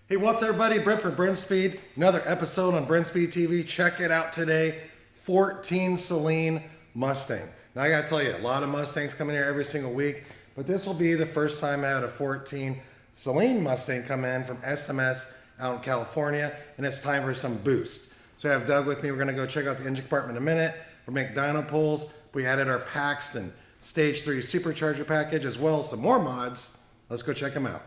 Hey, what's up, everybody? Brent from Brent Speed. Another episode on Brent Speed TV. Check it out today. 14 SALEEN Mustang. Now, I gotta tell you, a lot of Mustangs come in here every single week, but this will be the first time I had a 14 SALEEN Mustang come in from SMS out in California, and it's time for some boost. So I have Doug with me. We're gonna go check out the engine compartment in a minute. We'll make dyno pulls. We added our Paxton Stage 3 Supercharger package, as well as some more mods. Let's go check them out.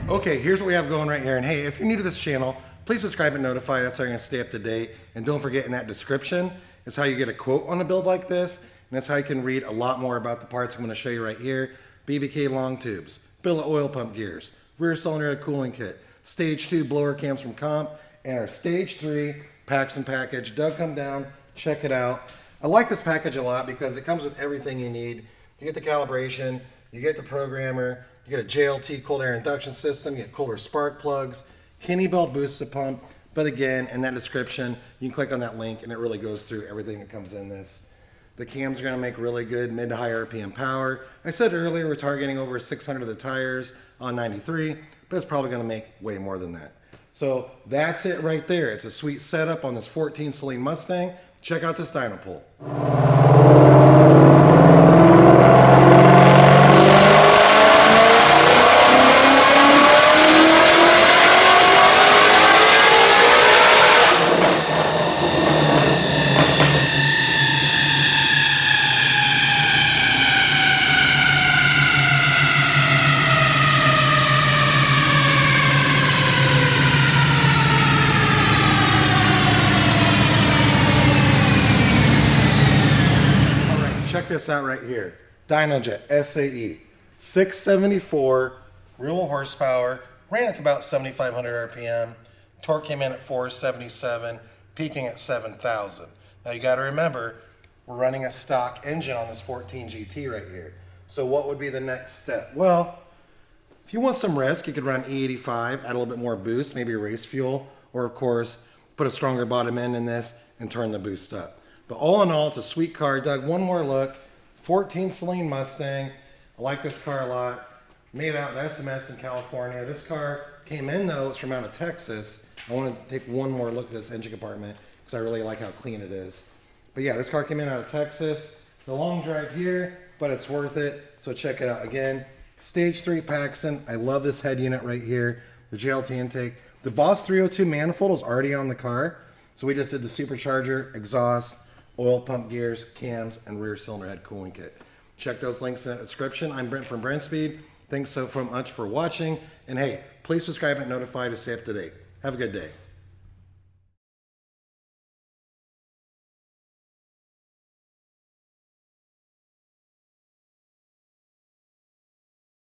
Okay, here's what we have going right here. And hey, if you're new to this channel, please subscribe and notify. That's how you're gonna stay up to date. And don't forget, in that description is how you get a quote on a build like this. And that's how you can read a lot more about the parts I'm gonna show you right here. BBK long tubes, billet oil pump gears, rear cylinder head cooling kit, stage 2 blower cams from Comp, and our stage 3 Paxton package. Doug, come down, check it out. I like this package a lot because it comes with everything you need. You get the calibration, you get the programmer, you get a JLT cold air induction system, you get colder spark plugs, Kinney belt boosted pump. But again, in that description, you can click on that link and it really goes through everything that comes in this. The cams are gonna make really good mid to high RPM power. I said earlier we're targeting over 600 of the tires on 93, but it's probably gonna make way more than that. So that's it right there. It's a sweet setup on this 14 SALEEN Mustang. Check out this dyno pull. Check this out right here. DynoJet SAE 674 real horsepower, ran at about 7,500 RPM. Torque came in at 477, peaking at 7,000. Now you got to remember, we're running a stock engine on this 14 GT right here. So what would be the next step? Well, if you want some risk, you could run E85, add a little bit more boost, maybe race fuel, or of course, put a stronger bottom end in this and turn the boost up. But all in all, it's a sweet car. Doug, one more look. 14 SALEEN Mustang. I like this car a lot. Made out in SMS in California. This car came in, though, it's from out of Texas. I want to take one more look at this engine compartment because I really like how clean it is. But yeah, this car came in out of Texas. The long drive here, but it's worth it. So check it out. Again, Stage 3 Paxton. I love this head unit right here. The JLT intake. The Boss 302 manifold is already on the car. So we just did the supercharger, exhaust, oil pump gears, cams, and rear cylinder head cooling kit. Check those links in the description. I'm Brent from Brent Speed. Thanks so much for watching. And hey, please subscribe and notify to stay up to date. Have a good day.